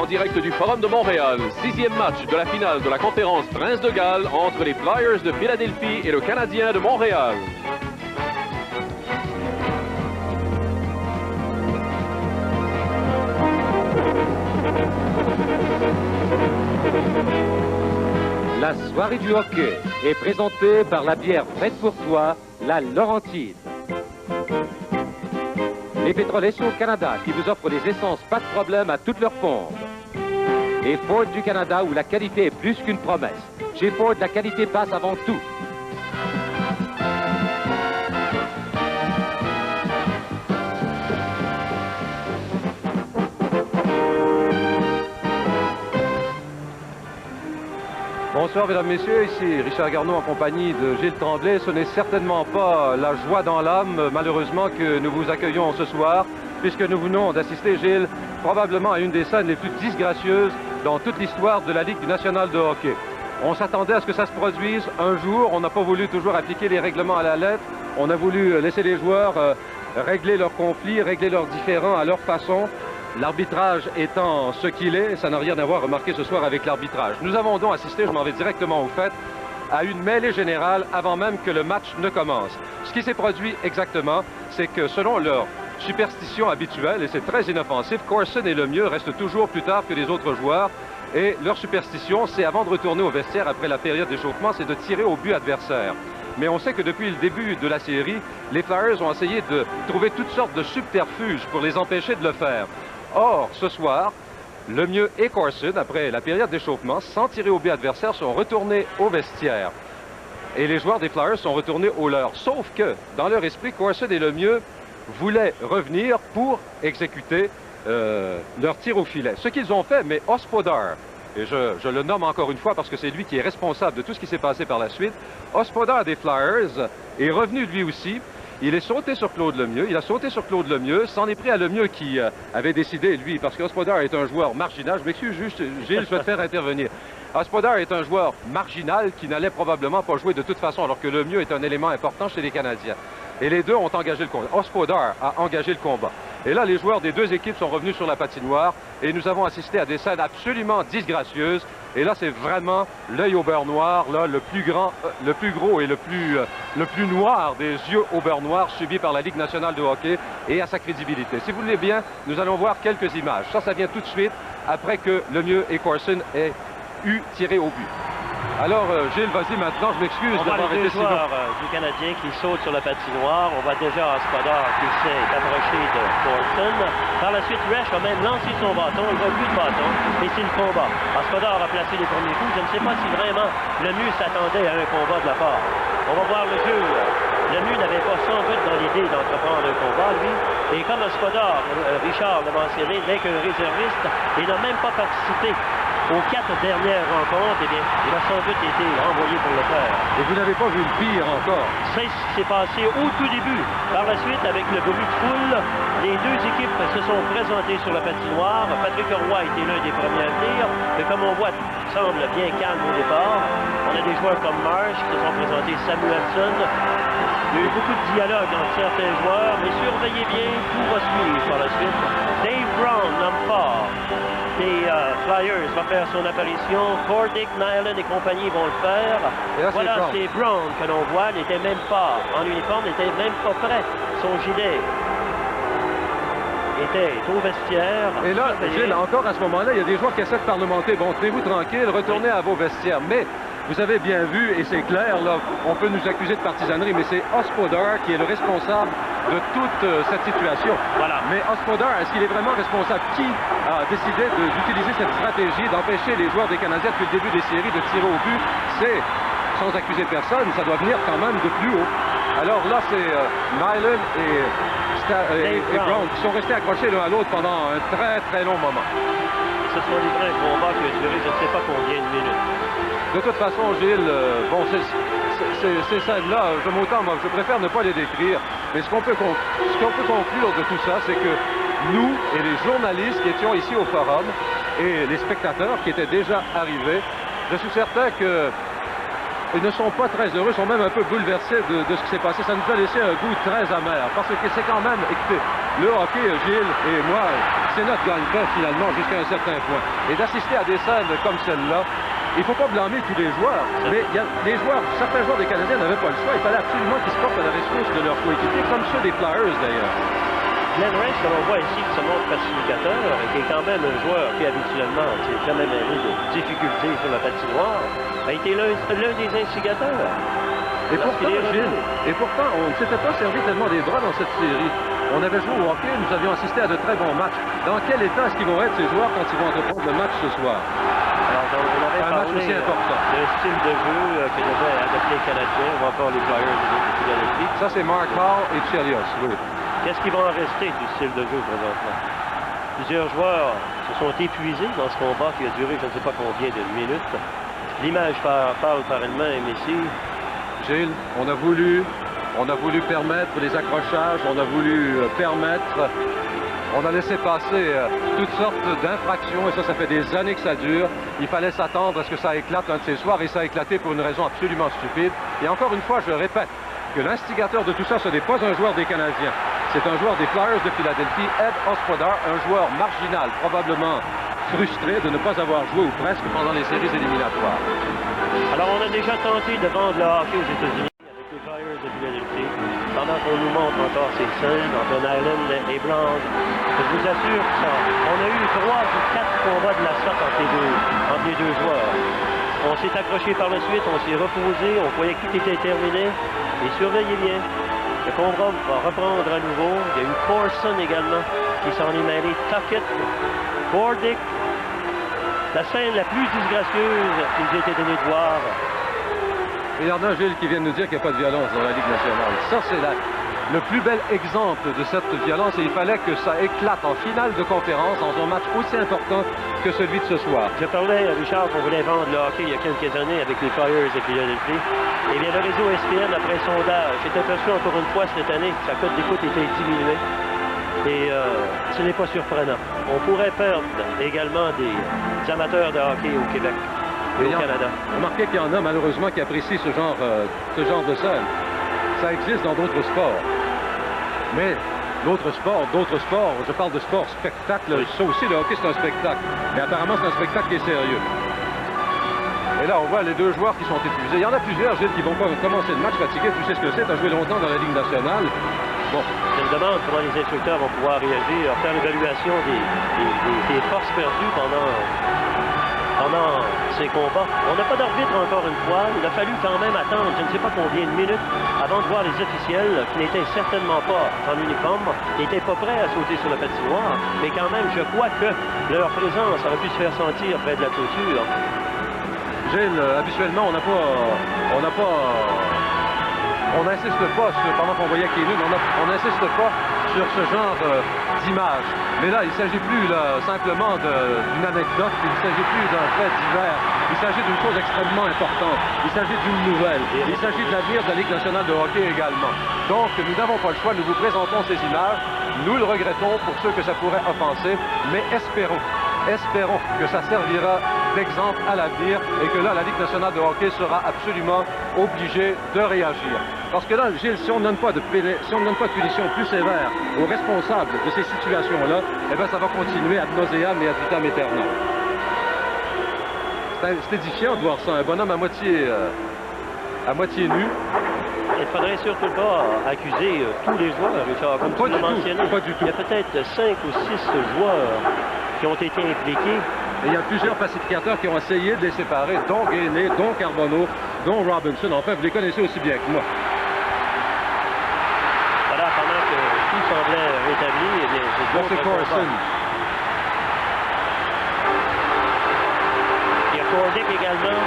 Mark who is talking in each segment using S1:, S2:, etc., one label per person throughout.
S1: direct du Forum de Montréal, 6e match de la finale de la conférence Prince de Galles entre les Flyers de Philadelphie et le Canadien de Montréal.
S2: La soirée du hockey est présentée par la bière faite pour toi, la Laurentide. Les pétroliers au Canada qui vous offrent des essences pas de problème à toutes leurs pompes. Et Ford du Canada où la qualité est plus qu'une promesse. Chez Ford, la qualité passe avant tout.
S3: Bonsoir mesdames, messieurs, ici Richard Garneau en compagnie de Gilles Tremblay. Ce n'est certainement pas la joie dans l'âme, malheureusement, que nous vous accueillons ce soir, puisque nous venons d'assister, Gilles, probablement à une des scènes les plus disgracieuses dans toute l'histoire de la Ligue nationale de hockey. On s'attendait à ce que ça se produise un jour, on n'a pas voulu toujours appliquer les règlements à la lettre, on a voulu laisser les joueurs régler leurs conflits, régler leurs différends à leur façon. L'arbitrage étant ce qu'il est, ça n'a rien à voir, remarqué ce soir, avec l'arbitrage. Nous avons donc assisté, je m'en vais directement au fait, à une mêlée générale avant même que le match ne commence. Ce qui s'est produit exactement, c'est que selon leur superstition habituelle, et c'est très inoffensif, Corson et Lemieux restent toujours plus tard que les autres joueurs. Et leur superstition, c'est avant de retourner au vestiaire après la période d'échauffement, c'est de tirer au but adversaire. Mais on sait que depuis le début de la série, les Flyers ont essayé de trouver toutes sortes de subterfuges pour les empêcher de le faire. Or, ce soir, Lemieux et Corson, après la période d'échauffement, sans tirer au but adversaire, sont retournés au vestiaire. Et les joueurs des Flyers sont retournés au leur. Sauf que, dans leur esprit, Corson et Lemieux voulaient revenir pour exécuter leur tir au filet. Ce qu'ils ont fait, mais Hospodar, et je le nomme encore une fois parce que c'est lui qui est responsable de tout ce qui s'est passé par la suite, Hospodar des Flyers est revenu lui aussi. Il est sauté sur Claude Lemieux, il a sauté sur Claude Lemieux, s'en est pris à Lemieux qui avait décidé, lui, parce que Hospodar est un joueur marginal. Je m'excuse juste, Gilles, je vais te faire intervenir. Hospodar est un joueur marginal qui n'allait probablement pas jouer de toute façon, alors que Lemieux est un élément important chez les Canadiens. Et les deux ont engagé le combat. Hospodar a engagé le combat. Et là, les joueurs des deux équipes sont revenus sur la patinoire et nous avons assisté à des scènes absolument disgracieuses. Et là, c'est vraiment l'œil au beurre noir, là, le plus gros et le plus noir des yeux au beurre noir subis par la Ligue nationale de hockey et à sa crédibilité. Si vous voulez bien, nous allons voir quelques images. Ça vient tout de suite après que Lemieux et Corson aient eu tiré au but. Alors, Gilles, vas-y maintenant, je m'excuse d'avoir été si long.
S4: On voit les deux joueurs du Canadien qui sautent sur la patinoire. On voit déjà Hospodar qui s'est approché de Corson. Par la suite, Resch a même lancé son bâton. Il va plus de bâton, et c'est le combat. Hospodar a placé les premiers coups. Je ne sais pas si vraiment Lemieux s'attendait à un combat de la part. On va voir le jeu. Lemieux n'avait pas sans doute dans l'idée d'entreprendre un combat, lui. Et comme Hospodar, Richard l'a mentionné, n'est qu'un réserviste, il n'a même pas participé aux 4 dernières rencontres. Eh bien, il a sans doute été envoyé pour le faire.
S3: Et vous n'avez pas vu le pire encore.
S4: C'est ce qui s'est passé au tout début. Par la suite, avec le bruit de foule, les deux équipes se sont présentées sur la patinoire. Patrick Roy était l'un des premiers à venir. Mais comme on voit, il semble bien calme au départ. On a des joueurs comme Marsh qui se sont présentés, Samuelson. Il y a eu beaucoup de dialogue entre certains joueurs, mais surveillez bien, tout va suivre par la suite. Dave Brown, l'homme fort des Flyers, va faire son apparition. Cordick, Nyland et compagnie vont le faire.
S3: Là,
S4: voilà, c'est Brown que l'on voit. Il n'était même pas en uniforme, il n'était même pas prêt. Son gilet était au vestiaire.
S3: Et là, Gilles, encore à ce moment-là, il y a des joueurs qui essaient de parlementer. Bon, tenez-vous tranquille, retournez à vos vestiaires. Mais vous avez bien vu, et c'est clair, là, on peut nous accuser de partisanerie, mais c'est Hospodar qui est le responsable de toute cette situation.
S4: Voilà.
S3: Mais Hospodar, est-ce qu'il est vraiment responsable? Qui a décidé d'utiliser cette stratégie d'empêcher les joueurs des Canadiens depuis le début des séries de tirer au but? C'est, sans accuser personne, ça doit venir quand même de plus haut. Alors là, c'est Nyland et Brown qui sont restés accrochés l'un à l'autre pendant un très très long moment.
S4: Ils se sont livrés un combat qui a duré je ne sais pas combien de minutes.
S3: De toute façon, Gilles, bon, ces scènes-là, moi, je préfère ne pas les décrire, mais ce qu'on peut conclure de tout ça, c'est que nous et les journalistes qui étions ici au Forum et les spectateurs qui étaient déjà arrivés, je suis certain que ils ne sont pas très heureux, sont même un peu bouleversés de ce qui s'est passé. Ça nous a laissé un goût très amer, parce que c'est quand même, écoutez, le hockey, Gilles et moi, c'est notre gagne-pain finalement jusqu'à un certain point. Et d'assister à des scènes comme celle-là, il ne faut pas blâmer tous les joueurs, mais certains joueurs des Canadiens n'avaient pas le choix. Il fallait absolument qu'ils se portent à la rescousse de leurs coéquipiers, comme ceux des Flyers d'ailleurs.
S4: Glenn Rice, comme on voit ici, qui se montre pacificateur, et qui est quand même un joueur qui habituellement ne s'est jamais mêlé de difficultés sur la patinoire, a été l'un des instigateurs.
S3: Et pourtant, on ne s'était pas servi tellement des bras dans cette série. On avait joué au hockey, nous avions assisté à de très bons matchs. Dans quel état est-ce qu'ils vont être, ces joueurs, quand ils vont entreprendre le match ce soir?
S4: Alors, donc, on avait parlé
S3: aussi important.
S4: d'un style de jeu que devaient adopter les Canadiens, ou encore les Flyers de Philadelphie.
S3: Ça, c'est Mark Hall et Chelios, oui.
S4: Qu'est-ce qui va en rester du style de jeu présentement? Plusieurs joueurs se sont épuisés dans ce combat qui a duré je ne sais pas combien de minutes. L'image parle par elle-même ici.
S3: Gilles, on a voulu permettre les accrochages, on a voulu on a laissé passer toutes sortes d'infractions, et ça fait des années que ça dure. Il fallait s'attendre à ce que ça éclate un de ces soirs, et ça a éclaté pour une raison absolument stupide. Et encore une fois, je répète que l'instigateur de tout ça, ce n'est pas un joueur des Canadiens. C'est un joueur des Flyers de Philadelphie, Ed Hospodar, un joueur marginal, probablement frustré de ne pas avoir joué ou presque pendant les séries éliminatoires.
S4: Alors, on a déjà tenté de vendre le hockey aux États-Unis avec les Flyers de Philadelphie. Pendant qu'on nous montre encore ces scènes entre Island et Blanche, je vous assure que ça, on a eu 3 ou 4 combats de la sorte entre les deux joueurs. On s'est accroché par la suite, on s'est reposé, on croyait que tout était terminé. Et surveillez bien, le combat va reprendre à nouveau. Il y a eu Corson également qui s'en est mêlé. Tuckett, Bordick. La scène la plus disgracieuse qu'il j'ai été donné de voir.
S3: Et il y en a, Gilles, qui vient de nous dire qu'il n'y a pas de violence dans la Ligue nationale. Ça, c'est le plus bel exemple de cette violence, et il fallait que ça éclate en finale de conférence dans un match aussi important que celui de ce soir.
S4: Je parlais à Richard qu'on voulait vendre le hockey il y a quelques années avec les Flyers de Philadelphie. Eh bien, le réseau SPN, après sondage, s'est aperçu encore une fois cette année que sa cote d'écoute était diminuée. Et ce n'est pas surprenant. On pourrait perdre également des amateurs de hockey au Québec et au Canada.
S3: Remarquez qu'il y en a malheureusement qui apprécient ce genre de scène. Ça existe dans d'autres sports. Mais d'autres sports, je parle de sport spectacle, oui. Ça aussi, le hockey, c'est un spectacle. Mais apparemment, c'est un spectacle qui est sérieux. Et là, on voit les deux joueurs qui sont épuisés. Il y en a plusieurs, Gilles, qui vont commencer le match fatigués. Tu sais ce que c'est, tu as joué longtemps dans la Ligue nationale. Bon.
S4: Je me demande comment les instructeurs vont pouvoir réagir, faire l'évaluation des forces perdues pendant ces combats. On n'a pas d'arbitre encore une fois. Il a fallu quand même attendre je ne sais pas combien de minutes avant de voir les officiels qui n'étaient certainement pas en uniforme, qui n'étaient pas prêts à sauter sur la patinoire. Mais quand même, je crois que leur présence aurait pu se faire sentir près de la clôture.
S3: Gilles, habituellement, on n'insiste pas sur, pendant qu'on voyait qu'il est nul, on n'insiste pas sur ce genre d'image. Mais là, il ne s'agit plus simplement d'une anecdote, il ne s'agit plus d'un fait divers. Il s'agit d'une chose extrêmement importante. Il s'agit d'une nouvelle. Il s'agit de l'avenir de la Ligue nationale de hockey également. Donc, nous n'avons pas le choix, nous vous présentons ces images. Nous le regrettons pour ceux que ça pourrait offenser, mais espérons que ça servira d'exemple à l'avenir et que là, la Ligue nationale de hockey sera absolument obligée de réagir. Parce que là, Gilles, si on ne donne pas de punition plus sévère aux responsables de ces situations-là, eh bien, ça va continuer ad nauseam et ad vitam aeternam. C'est édifiant de voir ça, un bonhomme à moitié nu.
S4: Il ne faudrait surtout pas accuser tous les joueurs, Richard, comme tu l'as mentionné. Il y a peut-être 5 ou 6 joueurs qui ont été impliqués.
S3: Et il y a plusieurs pacificateurs qui ont essayé de les séparer, dont Gainé, dont Carbonneau, dont Robinson. Enfin, vous les connaissez aussi bien que moi.
S4: Voilà, pendant que tout semblait rétabli, eh bien,
S3: c'est Corson.
S4: Il y a Bordick également.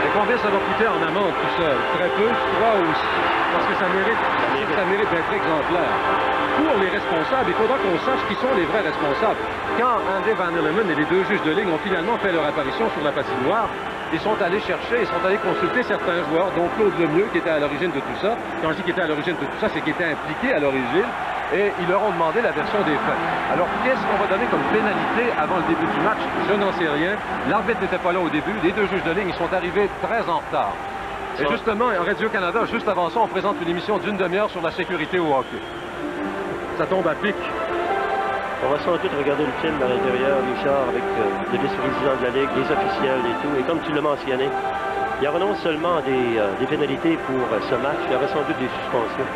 S3: Et combien ça va coûter en amende tout seul? Très peu, je crois, parce que ça mérite d'être exemplaire. Pour les responsables, il faudra qu'on sache qui sont les vrais responsables. Quand André Van Hilleman et les deux juges de ligne ont finalement fait leur apparition sur la patinoire, ils sont allés consulter certains joueurs, dont Claude Lemieux, qui était à l'origine de tout ça. Quand je dis qu'il était à l'origine de tout ça, c'est qu'il était impliqué à l'origine. Et ils leur ont demandé la version des faits. Alors, qu'est-ce qu'on va donner comme pénalité avant le début du match? Je n'en sais rien. L'arbitre n'était pas là au début. Les deux juges de ligne, ils sont arrivés très en retard. Et justement, en Radio-Canada, juste avant ça, on présente une émission d'une demi-heure sur la sécurité au hockey. Ça tombe à pic.
S4: On va sans doute regarder le film à l'intérieur, Richard, avec le vice-président de la Ligue, les officiels et tout. Et comme tu l'as mentionné, il y aura non seulement des pénalités pour ce match, il y aura sans doute des suspensions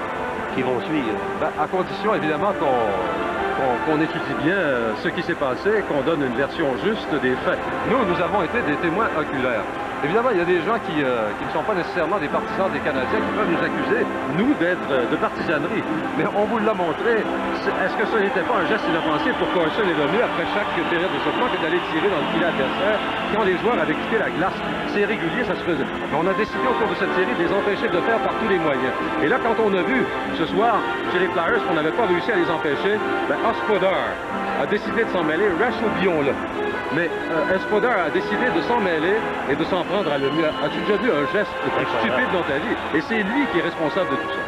S4: qui vont suivre.
S3: Ben, à condition, évidemment, qu'on étudie bien ce qui s'est passé, qu'on donne une version juste des faits. Nous avons été des témoins oculaires. Évidemment, il y a des gens qui ne sont pas nécessairement des partisans des Canadiens qui peuvent nous accuser, nous, d'être de partisanerie. Mais on vous l'a montré. Est-ce que ce n'était pas un geste inoffensif pour Carson et Lemieux, après chaque période de sautement, que d'aller tirer dans le filet adversaire quand les joueurs avaient quitté la glace? C'est régulier, ça se faisait. Mais on a décidé au cours de cette série de les empêcher de le faire par tous les moyens. Et là, quand on a vu ce soir, chez les Flyers, qu'on n'avait pas réussi à les empêcher, ben, Hospodar a décidé de s'en mêler. Rash, oublions-le. Mais Hospodar a décidé de s'en mêler et de s'en prendre à Lemieux. As-tu déjà vu un geste le plus stupide dans ta vie? Et c'est lui qui est responsable de tout ça.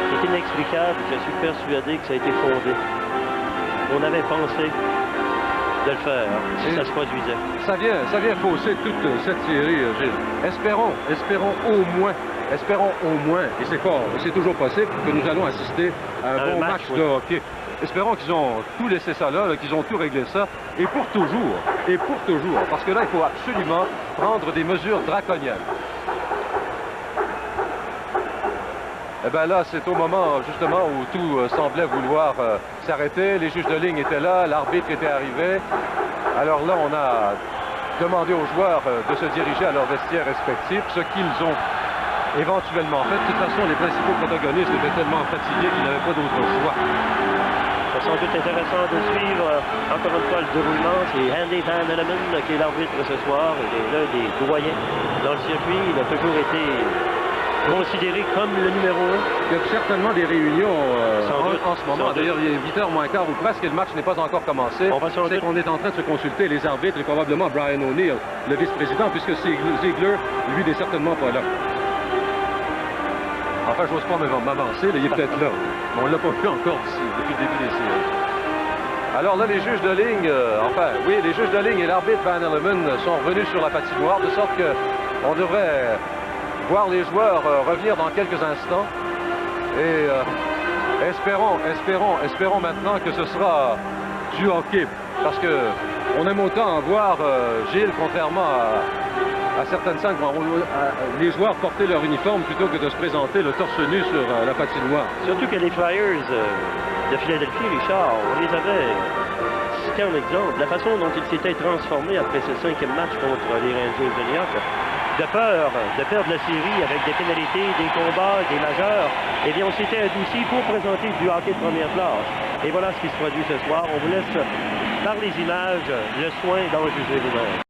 S4: C'est inexplicable. Je suis persuadé que ça a été fondé. On avait pensé de le faire si ça se produisait.
S3: Ça vient fausser toute cette série, Gilles. Espérons au moins, et c'est toujours possible, que nous allons assister à un bon match de hockey. Espérons qu'ils ont tout laissé ça là, qu'ils ont tout réglé ça, et pour toujours, parce que là, il faut absolument prendre des mesures draconiennes. Eh bien là, c'est au moment, justement, où tout semblait vouloir s'arrêter. Les juges de ligne étaient là, l'arbitre était arrivé. Alors là, on a demandé aux joueurs de se diriger à leurs vestiaires respectifs, ce qu'ils ont éventuellement fait. De toute façon, les principaux protagonistes étaient tellement fatigués qu'ils n'avaient pas d'autre choix.
S4: C'est sans doute intéressant de suivre encore une fois le déroulement. C'est Andy Van Hellemond qui est l'arbitre ce soir. Il est l'un des doyens dans le circuit. Il a toujours été considéré comme le numéro 1.
S3: Il y a certainement des réunions en ce moment. D'ailleurs, il est 8h moins quart ou presque et le match n'est pas encore commencé. C'est qu'on est en train de se consulter, les arbitres et probablement Brian O'Neill, le vice-président, puisque Ziegler, lui, n'est certainement pas là. Enfin, j'ose pas m'avancer, il est peut-être là. Mais on ne l'a pas vu encore ici, depuis le début des séries. Alors là, les juges de ligne, les juges de ligne et l'arbitre Van Hellemond sont revenus sur la patinoire, de sorte qu'on devrait voir les joueurs revenir dans quelques instants. Et espérons maintenant que ce sera du hockey. Parce que on aime autant voir, Gilles, contrairement à certaines scènes, les joueurs porter leur uniforme plutôt que de se présenter le torse nu sur la patinoire.
S4: Surtout que les Flyers de Philadelphie, Richard, on les avait cité en exemple. La façon dont ils s'étaient transformés après ce 5e match contre les Rangers de New York, de peur de perdre la série avec des pénalités, des combats, des majeurs, eh bien, on s'était adouci pour présenter du hockey de première classe. Et voilà ce qui se produit ce soir. On vous laisse, par les images, le soin d'en juger vous-même.